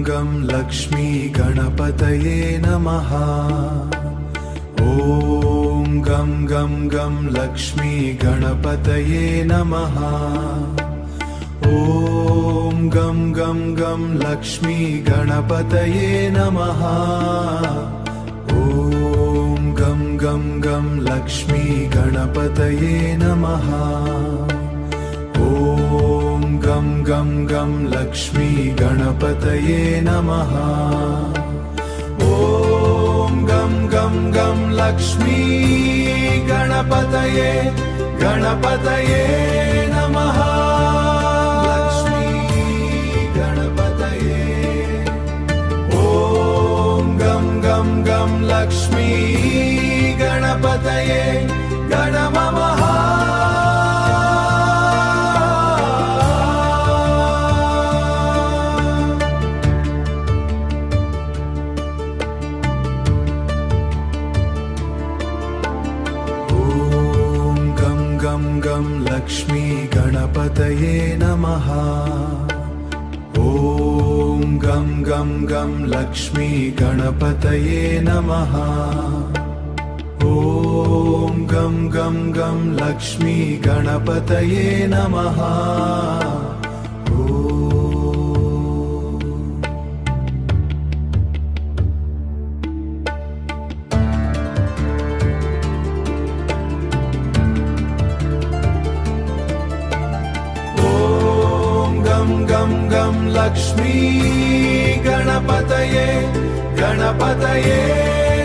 गं लक्ष्मी गणपतये नमः। ॐ गं गं लक्ष्मी गणपतये नमः। ॐ गं गं लक्ष्मी गणपतये नमः। ॐ गं लक्ष्मी गणपतये नमः। ॐ गं लक्ष्मी गणपतये नमः। ॐ गं लक्ष्मी गणपतये नमः। लक्ष्मी गणपतये। ॐ गं लक्ष्मी गणपतये नमः। गं लक्ष्मी गणपतये नमः। ॐ गं लक्ष्मी गणपतये नमः। ॐ गं लक्ष्मी गणपतये नमः। गं लक्ष्मी गणपतये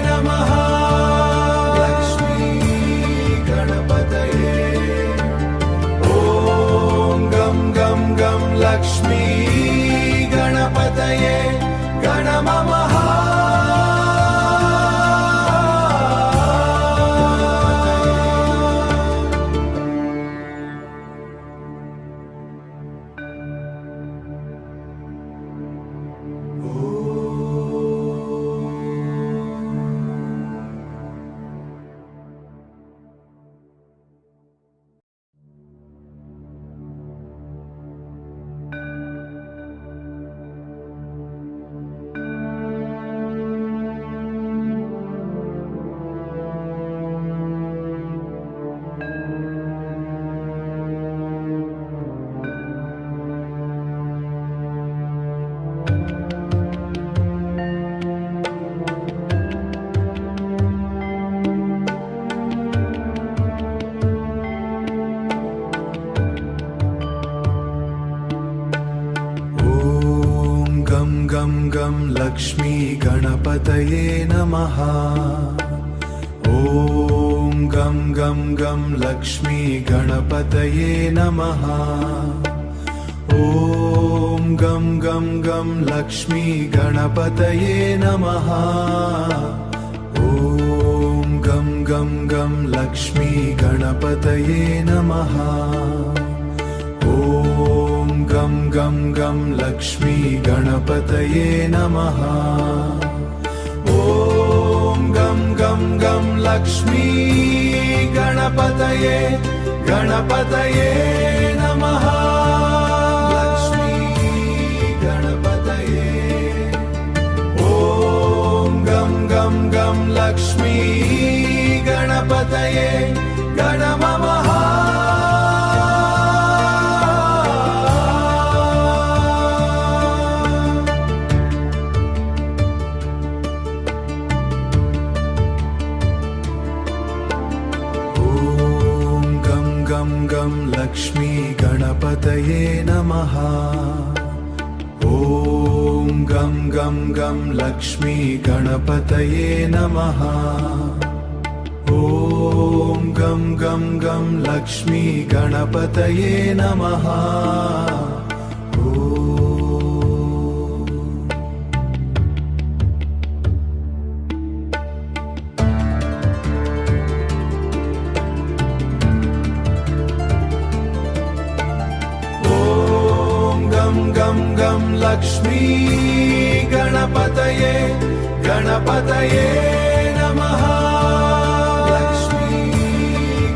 नमः। लक्ष्मी गणपतये। ॐ गं लक्ष्मी गणपतये नमः। गं लक्ष्मी गणपतये नमः। ॐ गं लक्ष्मी गणपतये नमः। ॐ गं लक्ष्मी गणपतये नमः। ॐ गं लक्ष्मी गणपतये नमः। ॐ गं लक्ष्मी गणपतये नमः। ॐ गं लक्ष्मी गणपतये नमः। लक्ष्मी गणपतये। ॐ गं लक्ष्मी गणपतये नमः। गं लक्ष्मी गणपतये नमः। ॐ गं लक्ष्मी गणपतये नमः। ॐ गं लक्ष्मी गणपतये नमः। गं लक्ष्मी गणपतये नमः। लक्ष्मी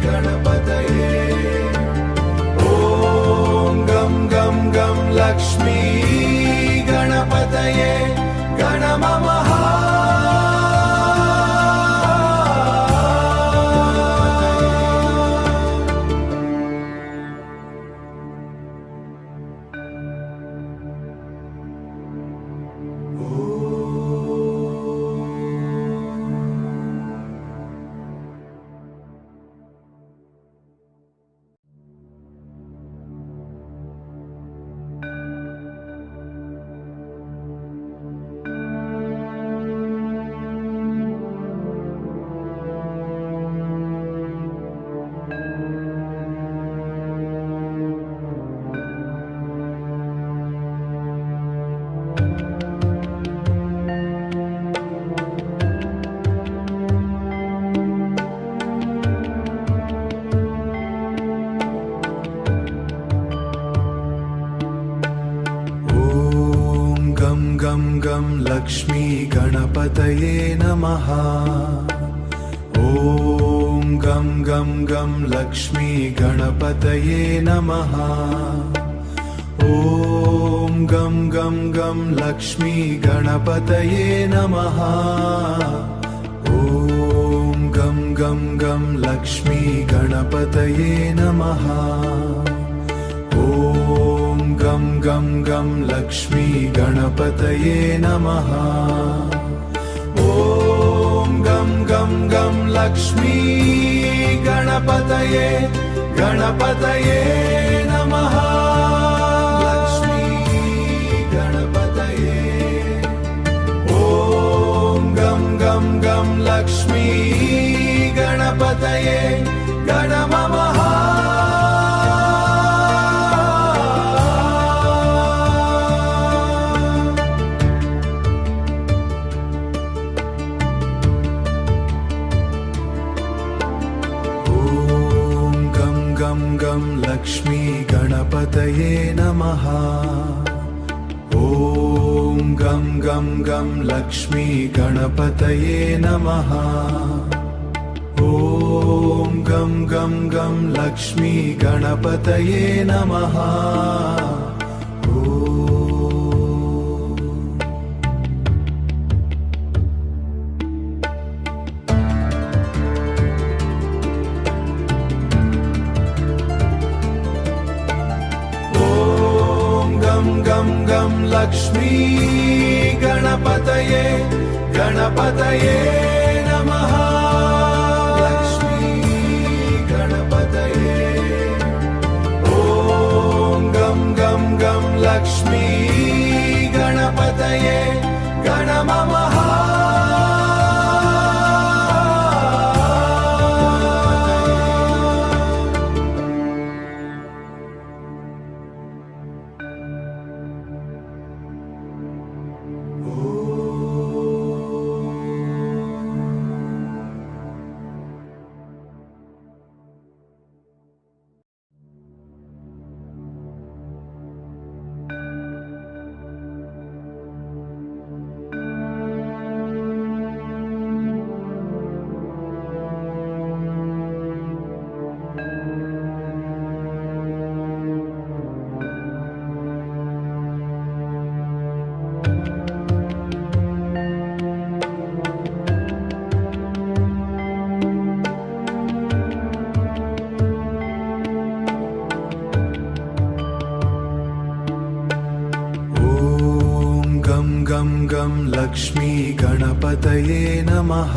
गणपतये। ॐ गं लक्ष्मी गणपतये गं गं लक्ष्मी गणपतये नमः। ॐ गं गं गं लक्ष्मी गणपतये नमः। ॐ गं गं गं लक्ष्मी गणपतये नमः। ॐ गं गं गं लक्ष्मी गणपतये नमः। ॐ गं गं गं लक्ष्मी गणपतये नमः। ॐ गं गं गं लक्ष्मी गणपतये गणपतये नमः। लक्ष्मी गणपतये। ॐ गं गं गं लक्ष्मी गणपतये गणममः। गं लक्ष्मी गणपतये नमः। ॐ गं गं गं लक्ष्मी गणपतये नमः। ॐ गं गं गं लक्ष्मी गणपतये नमः। गं गं लक्ष्मी गणपतये गणपतये नमः। लक्ष्मी गणपतये। ॐ गं गं गं लक्ष्मी गणपतये गणममः। गं गं लक्ष्मी गणपतये नमः।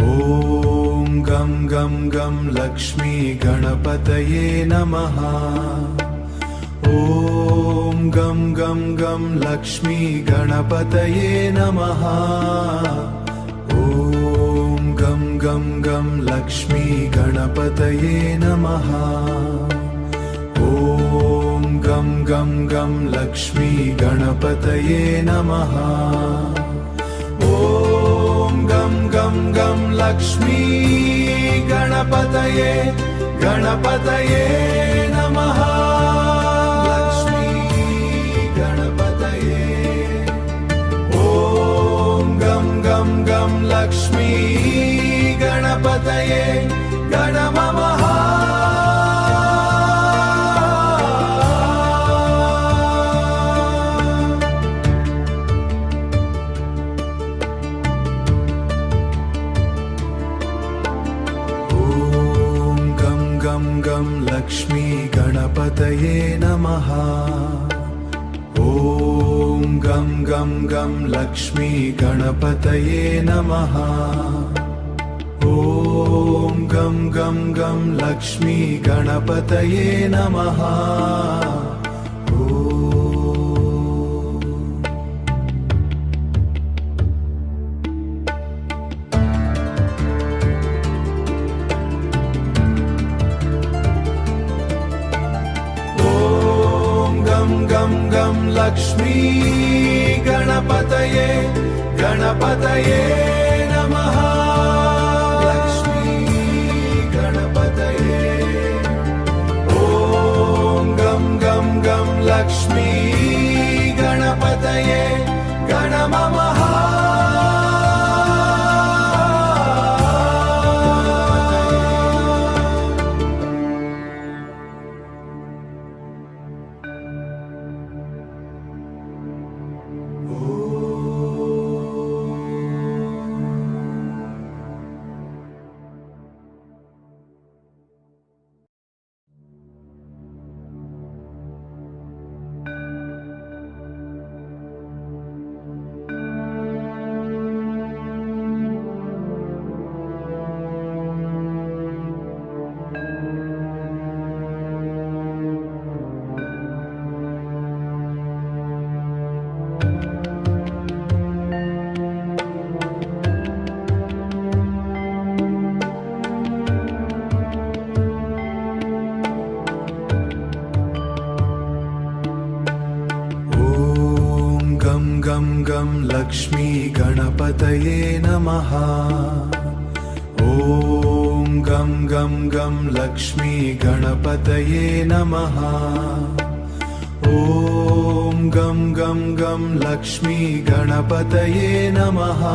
ॐ गं गं गं लक्ष्मी गणपतये नमः। ॐ गं गं गं लक्ष्मी गणपतये नमः। ॐ गं गं गं लक्ष्मी गणपतये नमः। ॐ गं गं गं लक्ष्मी गणपतये नमः। ॐ गं गं गं लक्ष्मी गणपतये गणपतये नमः। लक्ष्मी गणपतये। ॐ गं गं गं लक्ष्मी गणपतये गणममः। लक्ष्मी गणपतये नमः। ॐ गं गं गं लक्ष्मी गणपतये नमः। ॐ गं गं गं लक्ष्मी गणपतये नमः। गं गं लक्ष्मी गणपतये गणपतये नमः। लक्ष्मी गणपतये। ॐ गं गं गं लक्ष्मी गणपतये लक्ष्मी गणपतये नमः। ॐ गं गं गं लक्ष्मी गणपतये नमः। ॐ गं गं गं लक्ष्मी गणपतये नमः।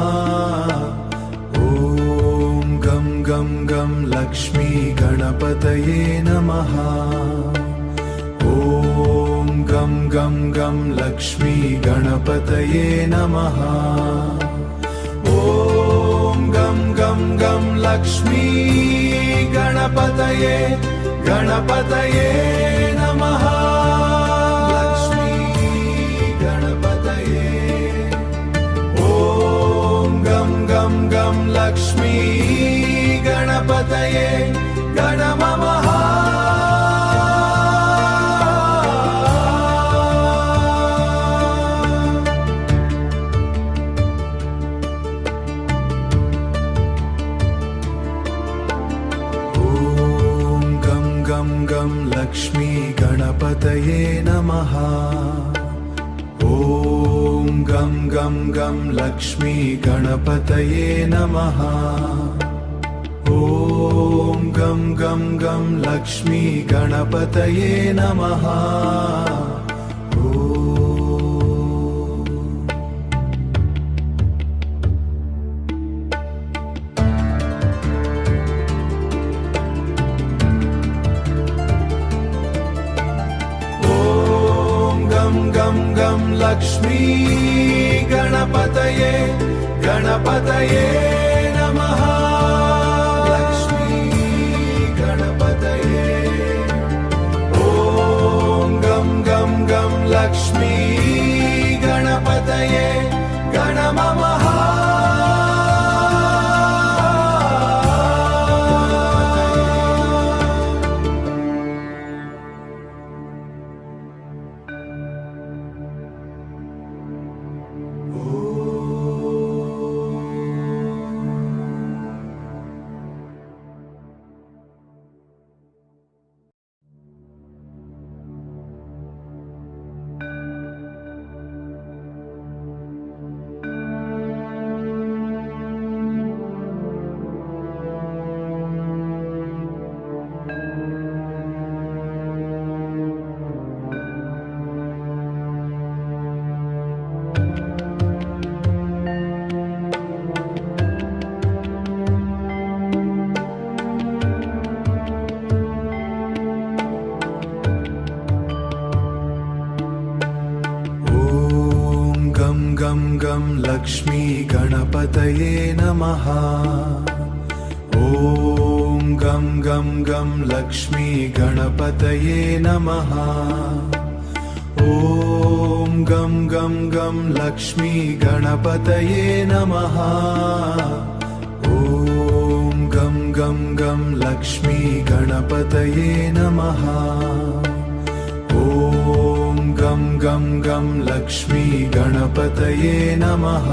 ॐ गं गं गं लक्ष्मी गणपतये नमः। ॐ गं गं गं लक्ष्मी गणपतये नमः। ॐ गं गं गं लक्ष्मी गणपतये गणपतये नमः। लक्ष्मी गणपतये। ॐ गं गं गं लक्ष्मी गणपतये गणममः। लक्ष्मी गणपतये नमः। ॐ गं गं गं लक्ष्मी गणपतये नमः। ॐ गं गं गं लक्ष्मी गणपतये नमः। गं गं लक्ष्मी गणपतये गणपतये नमः। लक्ष्मी गणपतये। ॐ गं गं गं लक्ष्मी गणपतये गणममः। गं गं लक्ष्मी गणपतये नमः। ॐ गं गं गं लक्ष्मी गणपतये नमः। ॐ गं गं गं लक्ष्मी गणपतये नमः। ॐ गं गं गं लक्ष्मी गणपतये नमः। ॐ गं गं गं लक्ष्मी गणपतये नमः।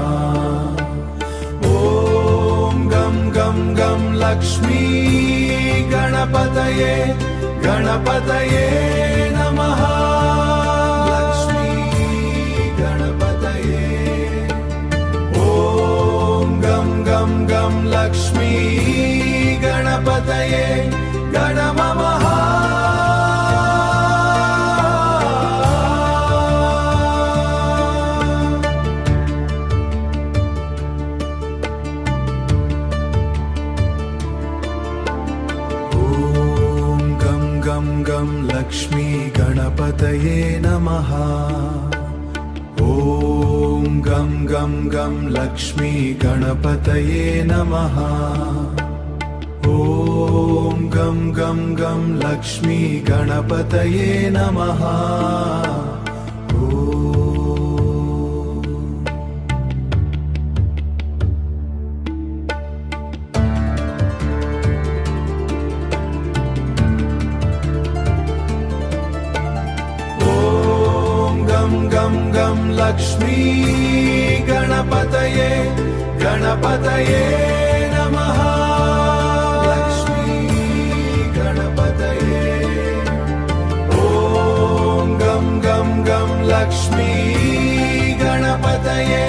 ॐ गं गं गं लक्ष्मी गणपतये गणपतये नमः। लक्ष्मी गणपतये। ॐ गं गं गं लक्ष्मी गणपतये गणममः। लक्ष्मी गणपतये नमः। ॐ गं गं गं लक्ष्मी गणपतये नमः। ॐ गं गं गं लक्ष्मी गणपतये नमः। गं गं लक्ष्मी गणपतये गणपतये नमः। लक्ष्मी गणपतये। ॐ गं गं गं लक्ष्मी गणपतये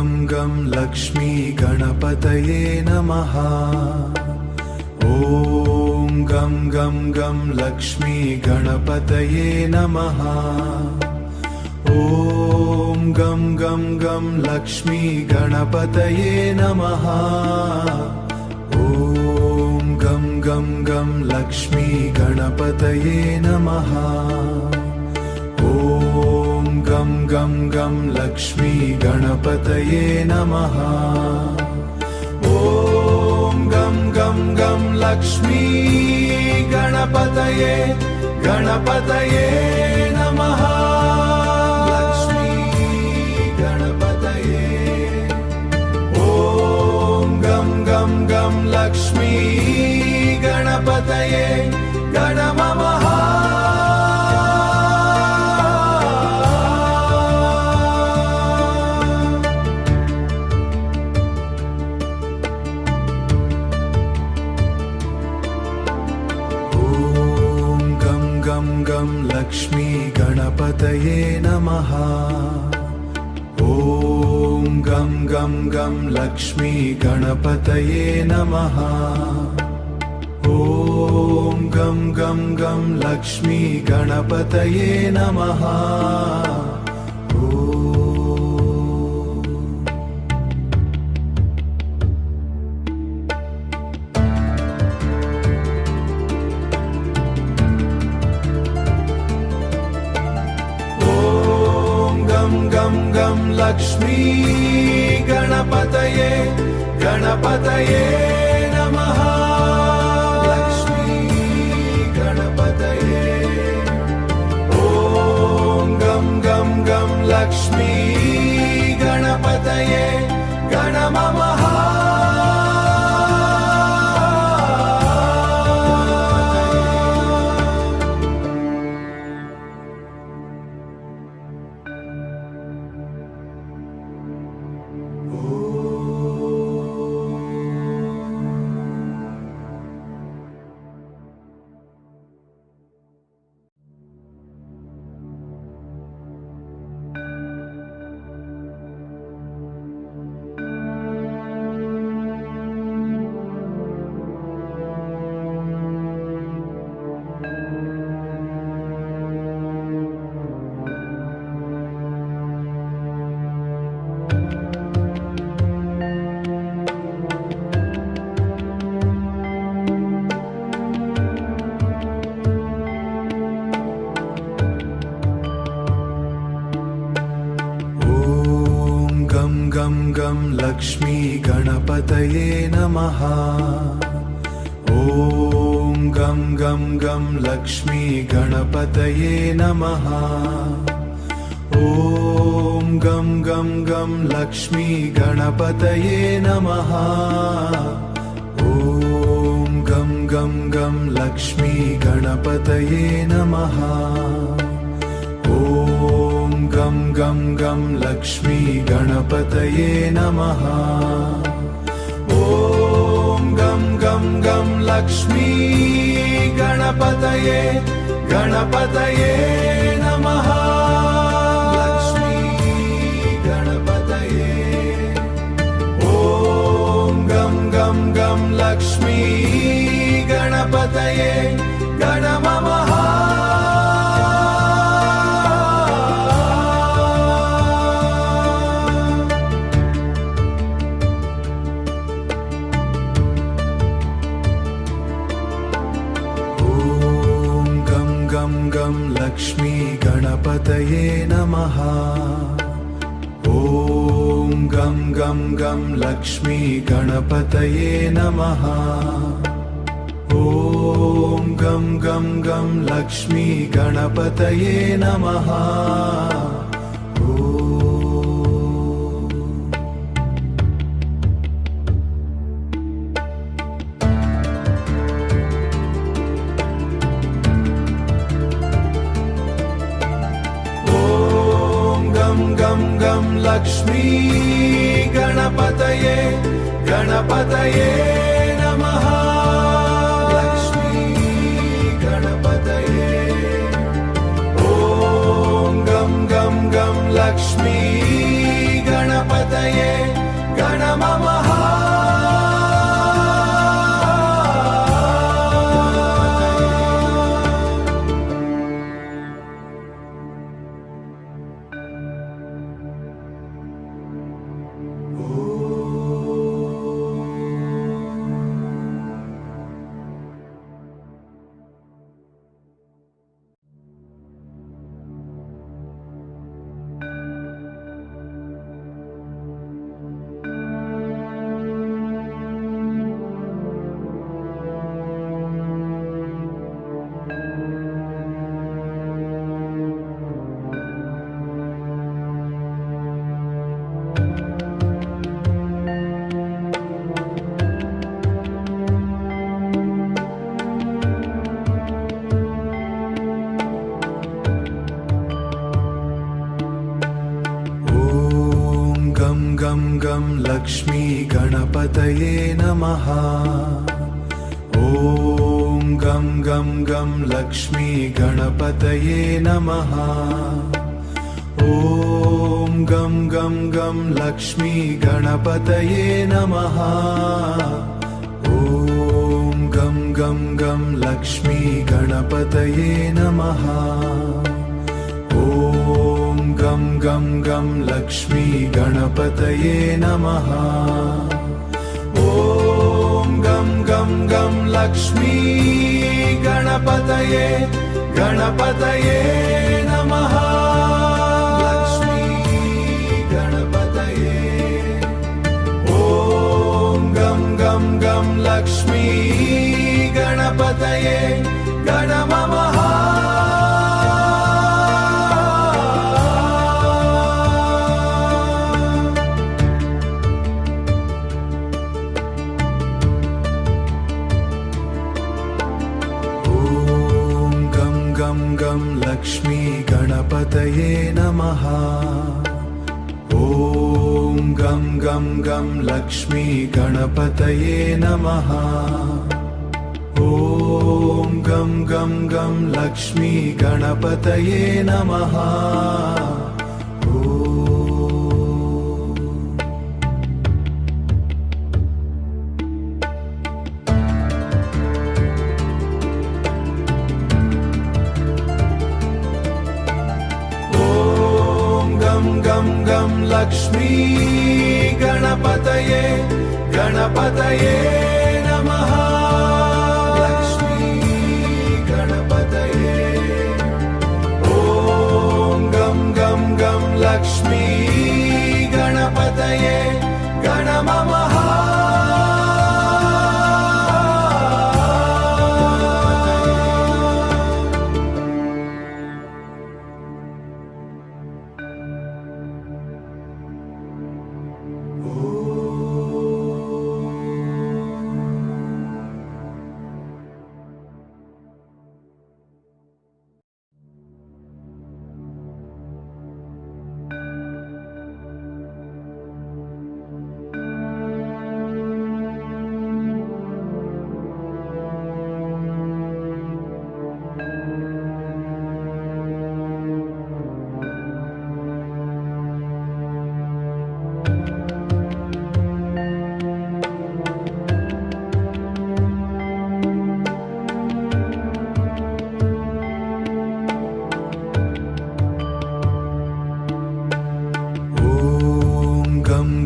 गं गं लक्ष्मी गणपतये नमः। ॐ गं गं गं लक्ष्मी गणपतये नमः। ॐ गं गं गं लक्ष्मी गणपतये नमः। ॐ गं गं गं लक्ष्मी गणपतये नमः। ॐ गं गं गं लक्ष्मी गणपतये नमः। ॐ गं गं गं लक्ष्मी गणपतये गणपतये नमः। लक्ष्मी गणपतये। ॐ गं गं गं लक्ष्मी गणपतये गणममः। गं लक्ष्मी गणपतये नमः। ॐ गं गं गं लक्ष्मी गणपतये नमः। ॐ गं गं गं लक्ष्मी गणपतये नमः। गं गं लक्ष्मी गणपतये गणपतये नमः। लक्ष्मी गणपतये। ॐ गं गं गं लक्ष्मी गणपतये गणममः। गं गं लक्ष्मी गणपतये नमः। ॐ गं गं गं लक्ष्मी गणपतये नमः। ॐ गं गं गं लक्ष्मी गणपतये नमः। ॐ गं गं गं लक्ष्मी गणपतये नमः। ॐ गं गं गं लक्ष्मी गणपतये नमः। ॐ गं गं गं लक्ष्मी गणपतये गणपतये नमः। लक्ष्मी गणपतये। ॐ गं गं गं लक्ष्मी गणपतये गणममः। गं गं लक्ष्मी गणपतये नमः। ॐ गं गं गं लक्ष्मी गणपतये नमः। ॐ गं गं गं लक्ष्मी गणपतये नमः। गं गं लक्ष्मी गणपतये गणपतये नमः। लक्ष्मी गणपतये। ॐ गं गं गं लक्ष्मी गणपतये लक्ष्मी गणपतये नमः। ॐ गं गं गं लक्ष्मी गणपतये नमः। ॐ गं गं गं लक्ष्मी गणपतये नमः। ॐ गं गं गं लक्ष्मी गणपतये नमः। ॐ गं गं गं लक्ष्मी गणपतये नमः। ॐ गं गं गं लक्ष्मी गणपतये गणपतये नमः। लक्ष्मी गणपतये। ॐ गं गं गं लक्ष्मी गणपतये गणमः। गं लक्ष्मी गणपतये नमः। ॐ गं गं गं लक्ष्मी गणपतये नमः। ॐ गं गं गं लक्ष्मी गणपतये नमः। गं गं लक्ष्मी गणपतये गणपतये नमः। लक्ष्मी गणपतये। ॐ गं गं गं लक्ष्मी गणपतये गणमः।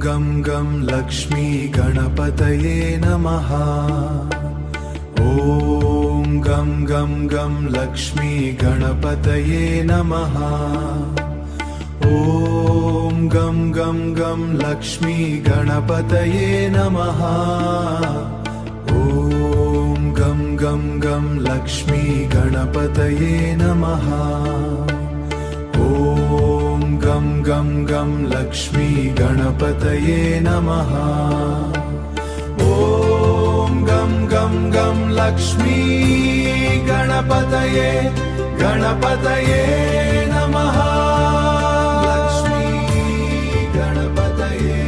गं गं लक्ष्मी गणपतये नमः। ॐ गं गं गं लक्ष्मी गणपतये नमः। ॐ गं गं गं लक्ष्मी गणपतये नमः। ॐ गं गं गं लक्ष्मी गणपतये नमः। ॐ गं गं गं लक्ष्मी गणपतये नमः। ॐ गं गं गं लक्ष्मी गणपतये गणपतये नमः। लक्ष्मी गणपतये।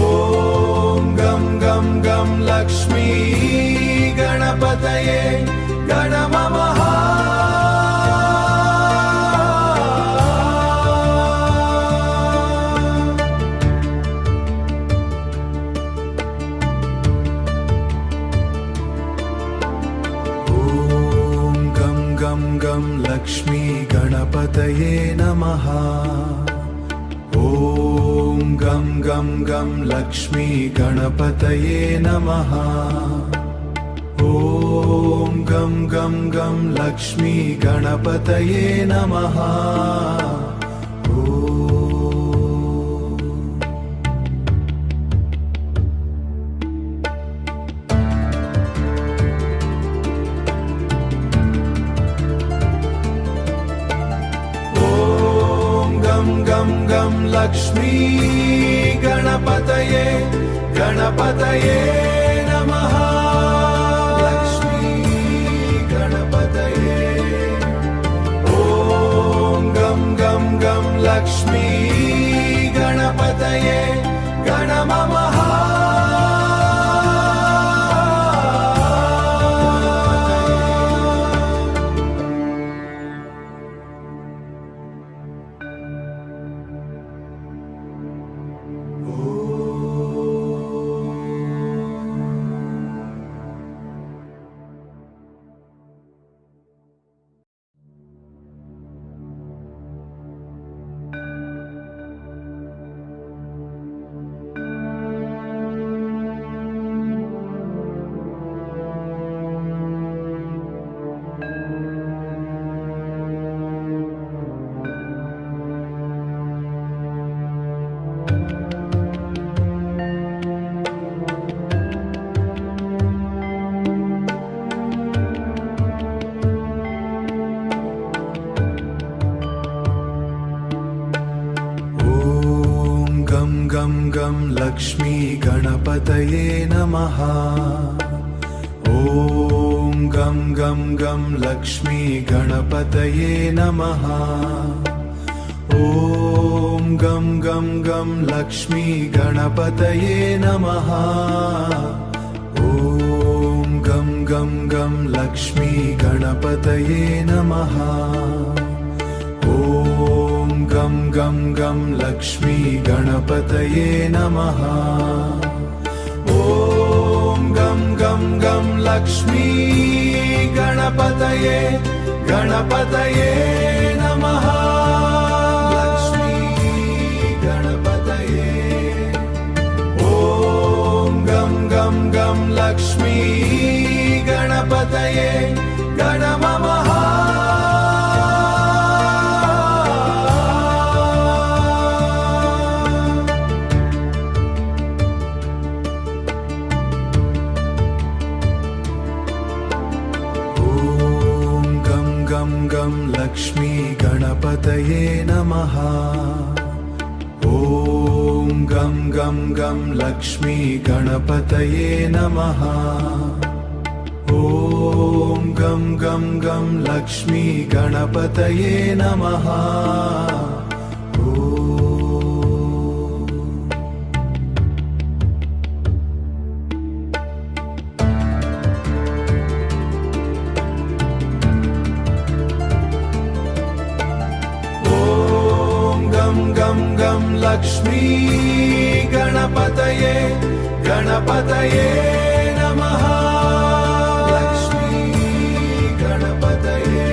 ॐ गं गं गं लक्ष्मी गणपतये गणमः। गं लक्ष्मी गणपतये नमः। ॐ गं गं गं लक्ष्मी गणपतये नमः। ॐ गं गं गं लक्ष्मी गणपतये नमः। गं गं लक्ष्मी गणपतये गणपतये नमः। लक्ष्मी गणपतये। ॐ गं गं गं लक्ष्मी गणपतये लक्ष्मी गणपतये नमः। ॐ गं गं गं लक्ष्मी गणपतये नमः। ॐ गं गं गं लक्ष्मी गणपतये नमः। ॐ गं गं गं लक्ष्मी गणपतये नमः। ॐ गं गं गं लक्ष्मी गणपतये नमः। ॐ गं गं गं लक्ष्मी गणपतये गणपतये नमः। लक्ष्मी गणपतये। ॐ गं गं गं लक्ष्मी गणपतये गणमः। गं लक्ष्मी गणपतये नमः। ॐ गं गं गं लक्ष्मी गणपतये नमः। ॐ गं गं गं लक्ष्मी गणपतये नमः। गं गं लक्ष्मी गणपतये गणपतये नमः। लक्ष्मी गणपतये।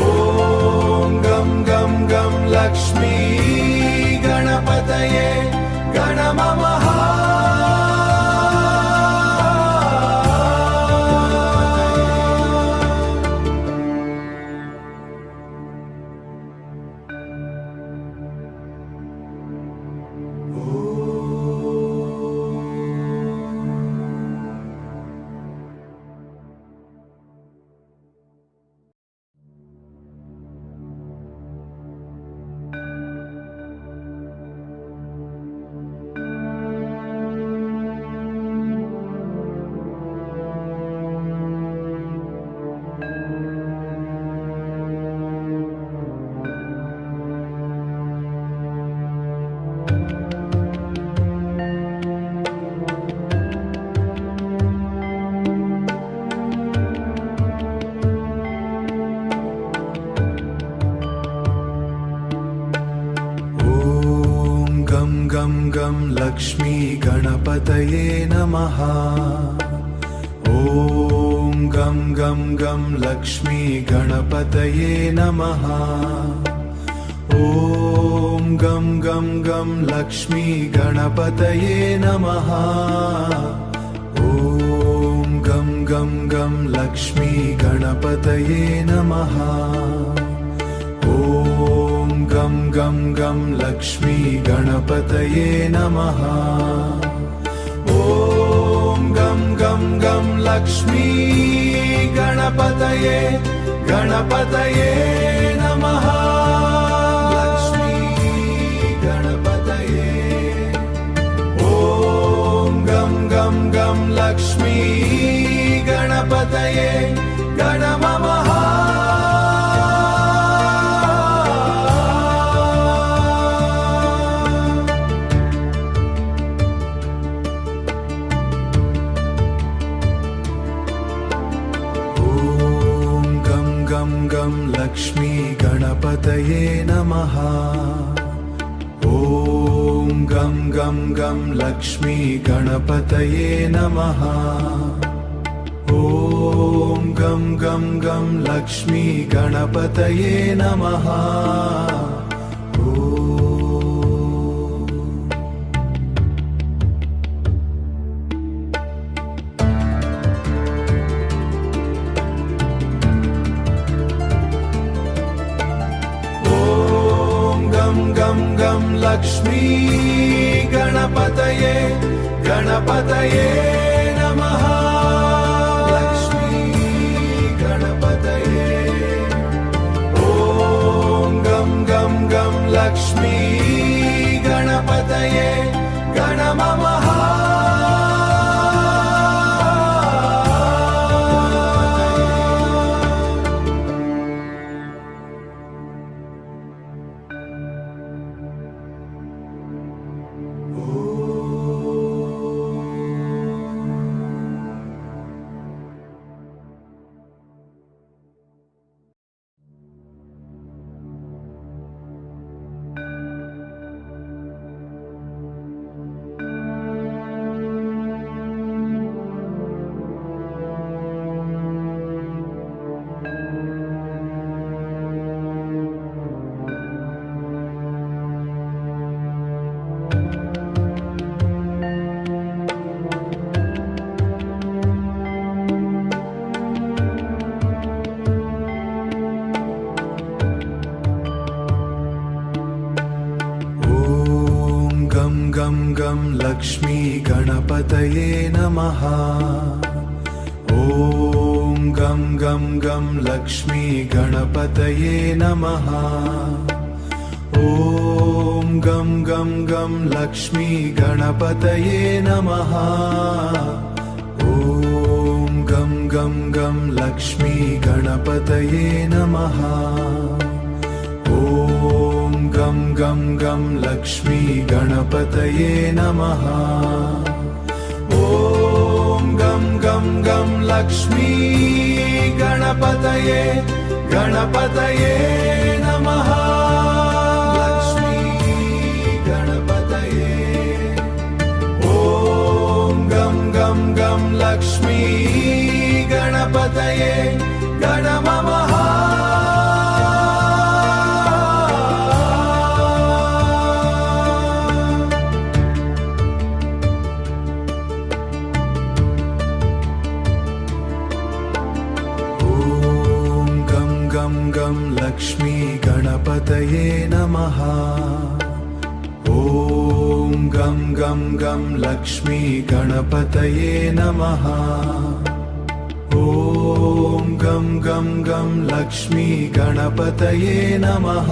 ॐ गं गं गं लक्ष्मी गणपतये गणमः। गं गं लक्ष्मी गणपतये नमः। ॐ गं गं गं लक्ष्मी गणपतये नमः। ॐ गं गं गं लक्ष्मी गणपतये नमः। ॐ गं गं गं लक्ष्मी गणपतये नमः। ॐ गं गं गं लक्ष्मी गणपतये नमः। ॐ गं गं गं लक्ष्मी गणपतये गणपतये नमः। लक्ष्मी गणपतये। ॐ गं गं गं लक्ष्मी गणपतये गणमः। गं लक्ष्मी गणपतये नमः। ॐ गं गं गं लक्ष्मी गणपतये नमः। ॐ गं गं गं लक्ष्मी गणपतये नमः। गं गं लक्ष्मी गणपतये गणपतये नमः। लक्ष्मी गणपतये। ॐ गं गं गं लक्ष्मी गणपतये गं लक्ष्मी गणपतये नमः। ॐ गं गं गं लक्ष्मी गणपतये नमः। ॐ गं गं गं लक्ष्मी गणपतये नमः। ॐ गं गं गं लक्ष्मी गणपतये नमः। ॐ गं गं गं लक्ष्मी गणपतये नमः। ॐ गं गं गं लक्ष्मी गणपतये गणपतये नमः। लक्ष्मी गणपतये। ॐ गं गं गं लक्ष्मी गणपतये गणममः। गं गं लक्ष्मी गणपतये नमः। ॐ गं गं गं लक्ष्मी गणपतये नमः। ॐ गं गं गं लक्ष्मी गणपतये नमः।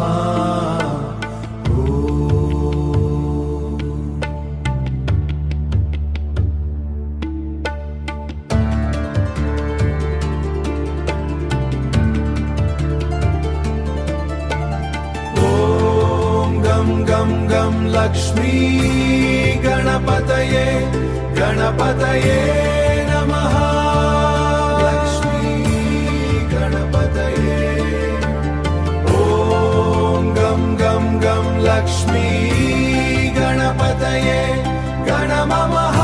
गं गं लक्ष्मी गणपतये गणपतये नमः। लक्ष्मी गणपतये। ॐ गं गं गं लक्ष्मी गणपतये गणममः।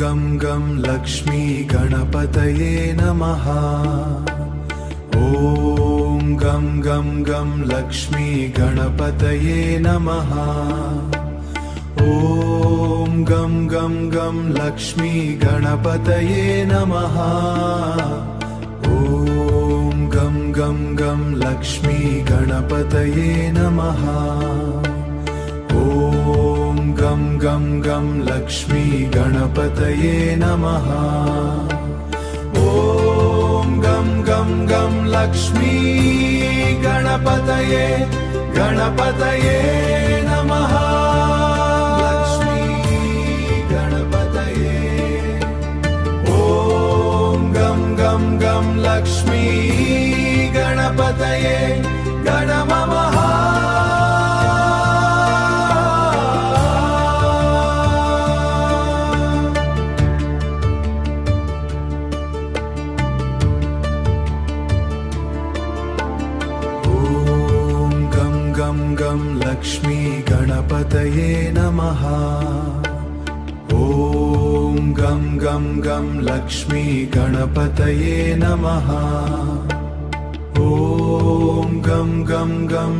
गं गं लक्ष्मी गणपतये नमः। ॐ गं गं गं लक्ष्मी गणपतये नमः। ॐ गं गं गं लक्ष्मी गणपतये नमः। ॐ गं गं गं लक्ष्मी गणपतये नमः। ॐ गं गं गं लक्ष्मी गणपतये नमः। ॐ गं गं गं लक्ष्मी गणपतये गणपतये नमः। लक्ष्मी गणपतये। ॐ गं गं गं लक्ष्मी गणपतये गणममः। गं गं लक्ष्मी गणपतये नमः। ॐ गं गं गं लक्ष्मी गणपतये नमः। ॐ गं गं गं